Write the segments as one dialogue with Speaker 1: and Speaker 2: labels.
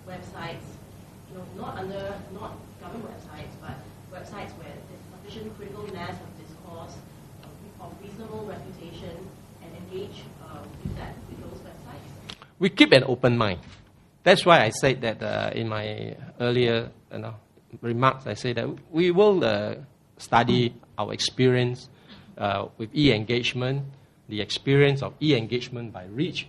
Speaker 1: websites, not government websites, but websites where there's sufficient critical mass of discourse, of reasonable reputation, and engage with those websites?
Speaker 2: We keep an open mind. That's why I said that in my earlier remarks, I say that we will study our experience with e-engagement, the experience of e-engagement by Reach,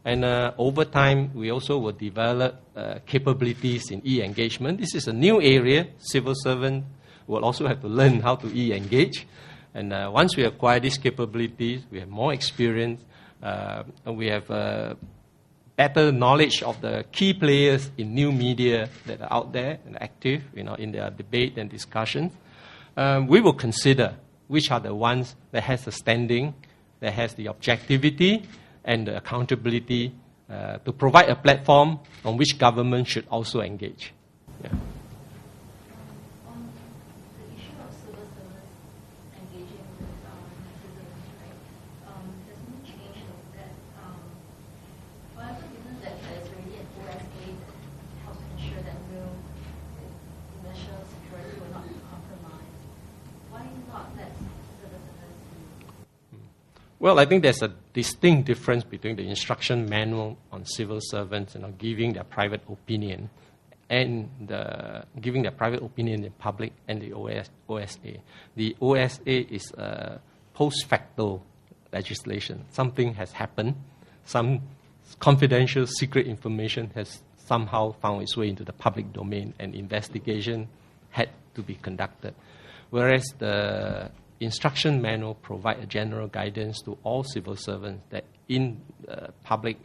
Speaker 2: and over time we also will develop capabilities in e-engagement. This is a new area. Civil servants will also have to learn how to e-engage, and once we acquire these capabilities, we have more experience, and we have better knowledge of the key players in new media that are out there and active, in their debate and discussions. We will consider which are the ones that has the standing, that has the objectivity and the accountability to provide a platform on which government should also engage. Yeah.
Speaker 1: On the issue of civil servants engaging with citizens, right? There's no change of that. However, given that there's already an OSA that helps ensure that national security will not be compromised, why not let civil servants do?
Speaker 2: Well, I think there's a distinct difference between the instruction manual on civil servants, giving their private opinion, and giving their private opinion in public, and the OSA. The OSA is a post facto legislation. Something has happened, some confidential, secret information has somehow found its way into the public domain, and investigation had to be conducted. Whereas the instruction manual provide a general guidance to all civil servants that in the public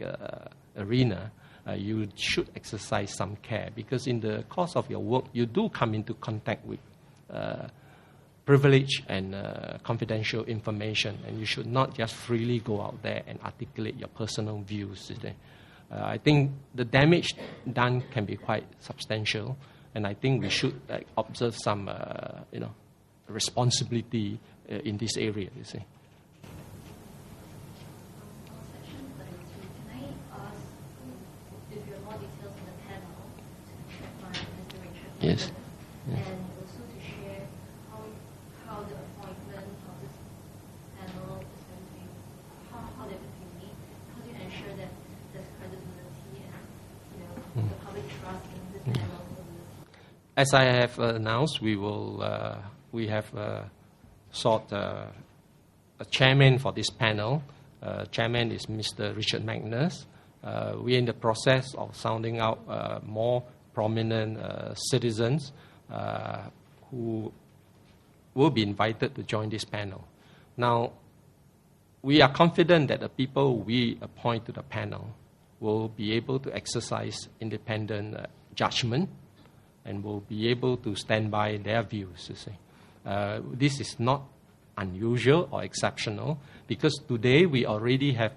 Speaker 2: arena, you should exercise some care, because in the course of your work, you do come into contact with privilege and confidential information, and you should not just freely go out there and articulate your personal views. I think the damage done can be quite substantial, and I think we should observe some, responsibility in this area. You see.
Speaker 1: Section 32. Can I ask if you have more details on the panel to check my Mr. Richard?
Speaker 2: Yes.
Speaker 1: And also to share how the appointment of this panel is going to be, how they're going to be made. How do you ensure that there's credibility and the public trust in this panel?
Speaker 2: As I have announced, we have sought a chairman for this panel. Chairman is Mr. Richard Magnus. We're in the process of sounding out more prominent citizens who will be invited to join this panel. Now, we are confident that the people we appoint to the panel will be able to exercise independent judgment and will be able to stand by their views. You see. This is not unusual or exceptional, because today we already have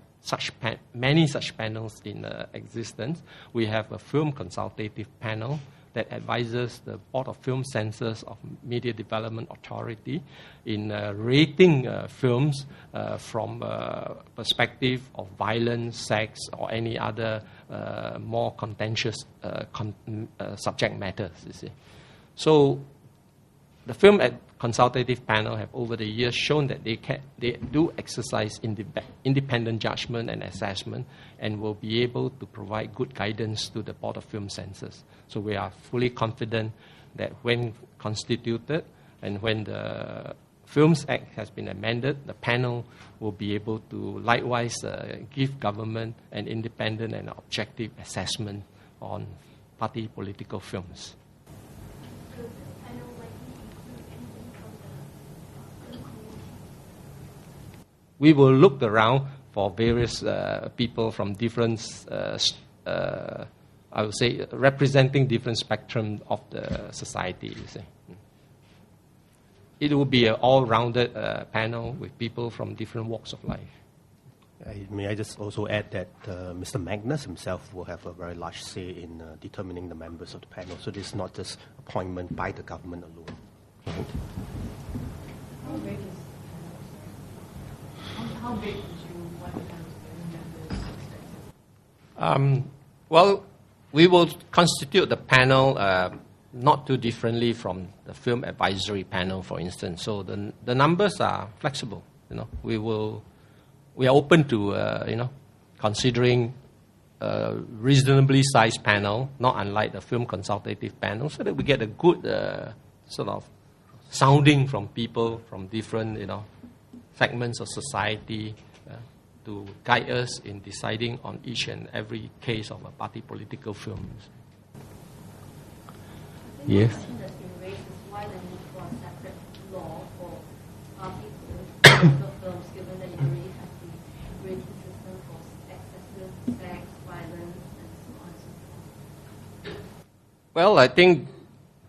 Speaker 2: many such panels in existence. We have a film consultative panel that advises the Board of Film Censors of Media Development Authority in rating films from perspective of violence, sex, or any other more contentious subject matters. You see. So the film consultative panel have over the years shown that they do exercise independent judgment and assessment, and will be able to provide good guidance to the Board of Film Censors. So we are fully confident that when constituted and when the Films Act has been amended, the panel will be able to likewise give government an independent and objective assessment on party political films. We will look around for various people from different, I would say, representing different spectrum of the society. You see. It will be an all-rounded panel with people from different walks of life.
Speaker 3: May I just also add that Mr. Magnus himself will have a very large say in determining the members of the panel. So this is not just appointment by the government alone. Right?
Speaker 4: How big would you want the panel to be?
Speaker 2: Well, we will constitute the panel not too differently from the film advisory panel, for instance. So the numbers are flexible. We are open to considering a reasonably sized panel, not unlike the film consultative panel, so that we get a good sort of sounding from people from different segments of society to guide us in deciding on each and every case of a party political film.
Speaker 1: The question that's been raised is why the need for a separate law for party political films, given that you already have the rating system for excessive sex, violence, and so on and so forth.
Speaker 2: Well, I think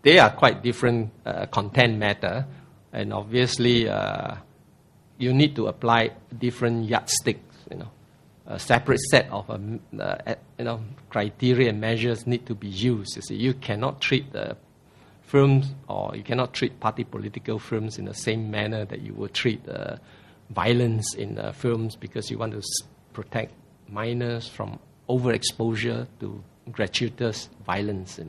Speaker 2: they are quite different content matter, and obviously you need to apply different yardsticks. A separate set of criteria and measures need to be used. You cannot treat films, or you cannot treat party political films in the same manner that you would treat violence in films, because you want to protect minors from overexposure to gratuitous violence.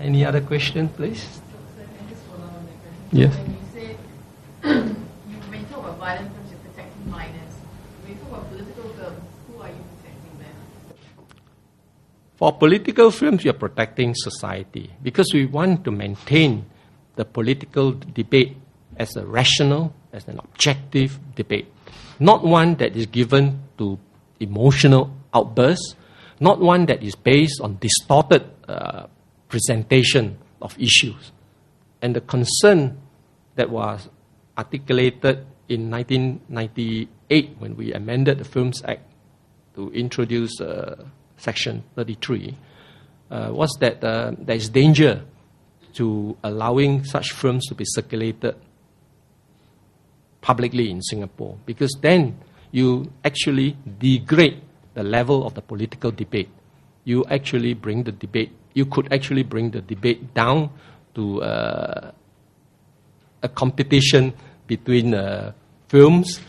Speaker 2: Any other question, please?
Speaker 4: So can I just follow on that question?
Speaker 2: Yes.
Speaker 4: When you say, when you talk about violent films, you're protecting minors. When you talk about political films, who are you protecting then?
Speaker 2: For political films, you're protecting society, because we want to maintain the political debate as a rational, as an objective debate. Not one that is given to emotional outbursts, not one that is based on distorted presentation of issues. And the concern that was articulated in 1998 when we amended the Films Act to introduce Section 33 was that there is danger to allowing such films to be circulated publicly in Singapore, because then you actually degrade the level of the political debate. You could actually bring the debate down to a competition between films,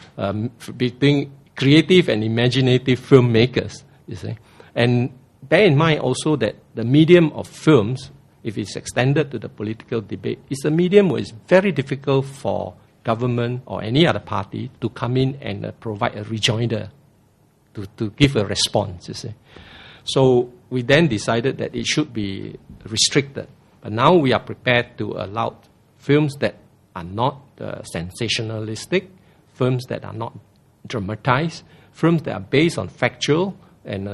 Speaker 2: between creative and imaginative filmmakers, you see. And bear in mind also that the medium of films, if it's extended to the political debate, is a medium where it's very difficult for government or any other party to come in and provide a rejoinder, to give a response, you see. So we then decided that it should be restricted. But now we are prepared to allow films that are not sensationalistic, films that are not dramatized, films that are based on factual and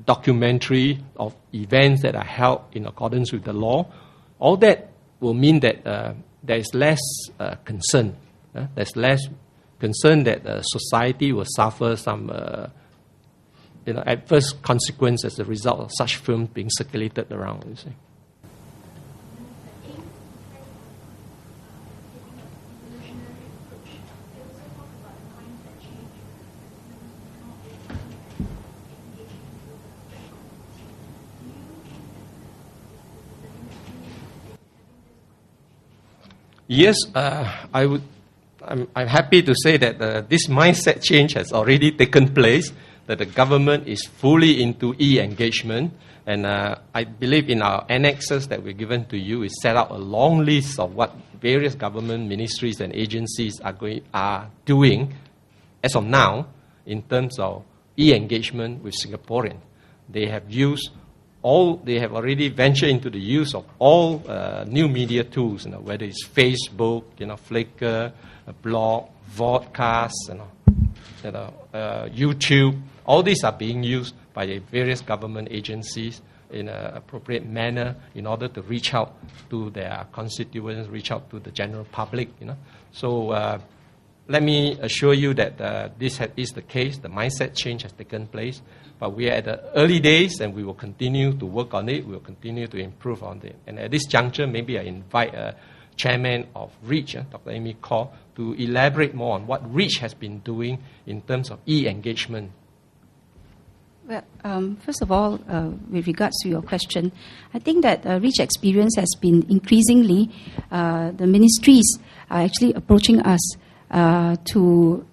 Speaker 2: documentary of events that are held in accordance with the law. All that will mean that there is less concern. There's less concern that society will suffer some adverse consequence as a result of such films being circulated around, you see. Yes, I'm happy to say that this mindset change has already taken place, that the government is fully into e-engagement. And I believe in our annexes that we're given to you is set out a long list of what various government ministries and agencies are doing as of now in terms of e-engagement with Singaporeans. They have already ventured into the use of all new media tools, whether it's Facebook, Flickr, blog, vodcast, YouTube. All these are being used by the various government agencies in an appropriate manner in order to reach out to their constituents, reach out to the general public. So let me assure you that this is the case. The mindset change has taken place. But we are at the early days, and we will continue to work on it. We will continue to improve on it. And at this juncture, maybe I invite Chairman of REACH, Dr. Amy Khor, to elaborate more on what REACH has been doing in terms of e-engagement.
Speaker 5: Well, first of all, with regards to your question, I think that REACH experience has been increasingly, the ministries are actually approaching us to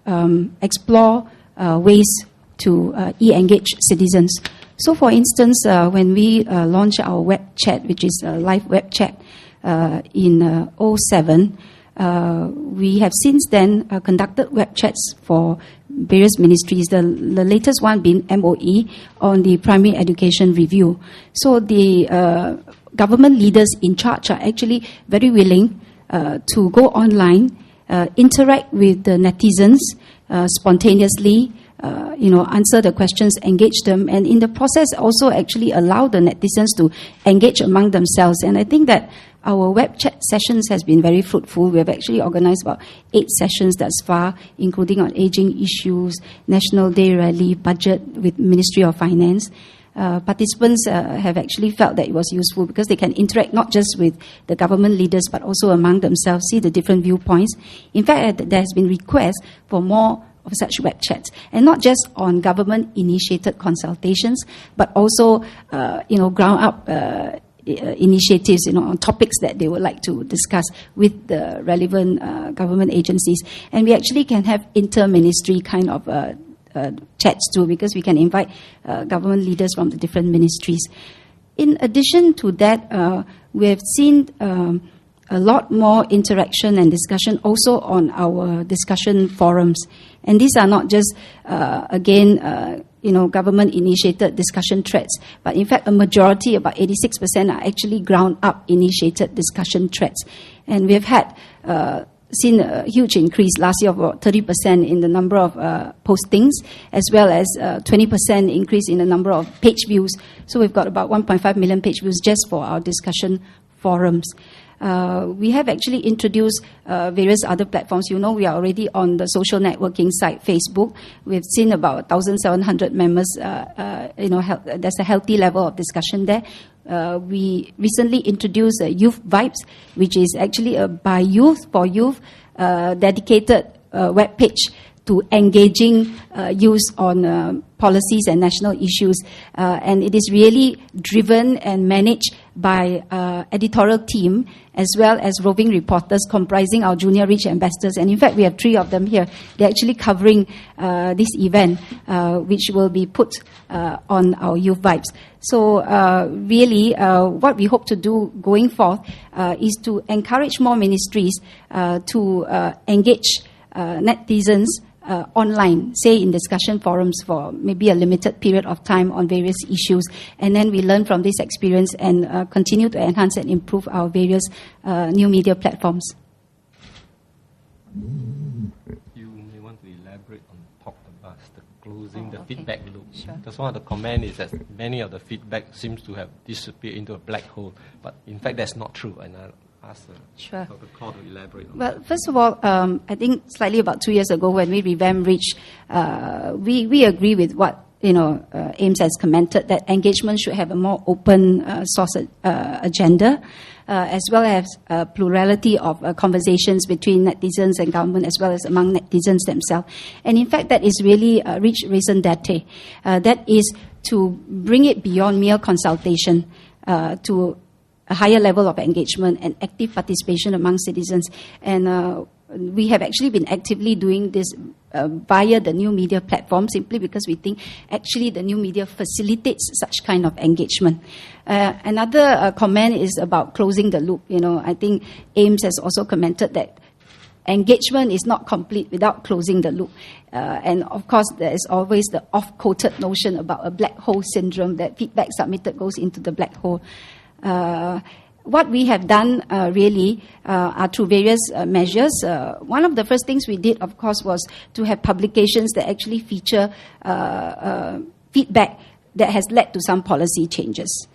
Speaker 5: explore ways to e-engage citizens. So, for instance, when we launched our web chat, which is a live web chat in 2007, we have since then conducted web chats for various ministries, the latest one being MOE on the primary education review. So the government leaders in charge are actually very willing to go online, interact with the netizens spontaneously, answer the questions, engage them, and in the process also actually allow the netizens to engage among themselves. And I think that our web chat sessions has been very fruitful. We have actually organized about 8 sessions thus far, including on aging issues, National Day rally, budget with Ministry of Finance. Participants have actually felt that it was useful because they can interact not just with the government leaders but also among themselves, see the different viewpoints. In fact, there has been requests for more of such web chats, and not just on government-initiated consultations, but also, ground-up initiatives, on topics that they would like to discuss with the relevant government agencies. And we actually can have inter-ministry kind of chats too, because we can invite government leaders from the different ministries. In addition to that, we have seen a lot more interaction and discussion also on our discussion forums. And these are not just, government-initiated discussion threads, but in fact, a majority, about 86%, are actually ground-up initiated discussion threads. And we have had seen a huge increase last year of about 30% in the number of postings, as well as 20% increase in the number of page views. So we've got about 1.5 million page views just for our discussion forums. We have actually introduced various other platforms. We are already on the social networking site, Facebook. We've seen about 1,700 members. There's a healthy level of discussion there. We recently introduced Youth Vibes, which is actually a by youth for youth dedicated web page to engaging youth on policies and national issues. And it is really driven and managed by editorial team as well as roving reporters comprising our Junior Reach ambassadors. And in fact, we have 3 of them here. They're actually covering this event, which will be put on our Youth Vibes. So really, what we hope to do going forth is to encourage more ministries to engage netizens online, say in discussion forums for maybe a limited period of time on various issues. And then we learn from this experience and continue to enhance and improve our various new media platforms.
Speaker 2: You may want to elaborate on Talk the Bus, the closing the
Speaker 5: okay.
Speaker 2: feedback loop.
Speaker 5: Sure.
Speaker 2: Because one of the comments is that many of the feedback seems to have disappeared into a black hole. But in fact, that's not true. And I'll ask
Speaker 5: Sure.
Speaker 2: Dr. Kaur to elaborate on
Speaker 5: Well,
Speaker 2: that.
Speaker 5: first of all, I think slightly about 2 years ago when we revamped Reach, we agree with what AIMS has commented, that engagement should have a more open source agenda, as well as plurality of conversations between netizens and government, as well as among netizens themselves. And in fact, that is really Reach raison d'etre. That is to bring it beyond mere consultation to a higher level of engagement and active participation among citizens. And we have actually been actively doing this via the new media platform, simply because we think actually the new media facilitates such kind of engagement. Another comment is about closing the loop. I think AIMS has also commented that engagement is not complete without closing the loop. And of course, there is always the oft-quoted notion about a black hole syndrome, that feedback submitted goes into the black hole. What we have done really are through various measures. One of the first things we did, of course, was to have publications that actually feature feedback that has led to some policy changes.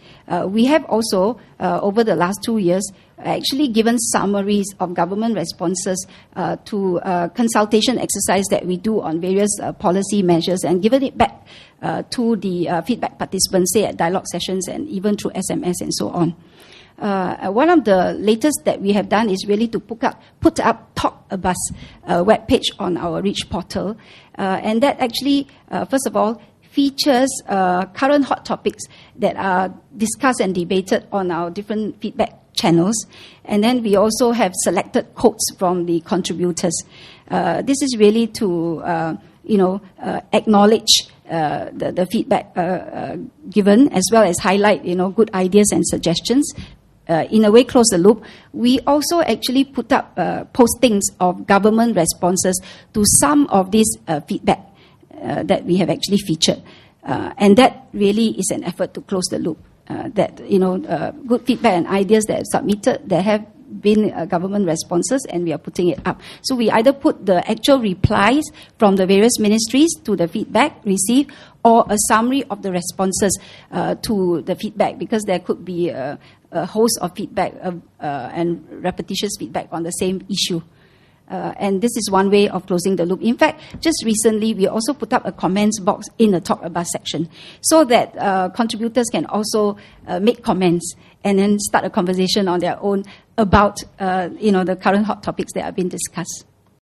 Speaker 5: We have also, over the last 2 years, actually given summaries of government responses to consultation exercise that we do on various policy measures, and given it back to the feedback participants, say at dialogue sessions and even through SMS and so on. One of the latest that we have done is really to put up Talk a Bus webpage on our Reach portal. And that actually, first of all, features current hot topics that are discussed and debated on our different feedback channels. And then we also have selected quotes from the contributors. This is really to acknowledge the feedback given, as well as highlight, good ideas and suggestions. In a way, close the loop. We also actually put up postings of government responses to some of these feedback that we have actually featured. And that really is an effort to close the loop. Good feedback and ideas that are submitted, there have been government responses, and we are putting it up. So we either put the actual replies from the various ministries to the feedback received, or a summary of the responses to the feedback, because there could be a host of feedback and repetitious feedback on the same issue. And this is one way of closing the loop. In fact, just recently, we also put up a comments box in the Talk About section, so that contributors can also make comments and then start a conversation on their own about the current hot topics that are being discussed.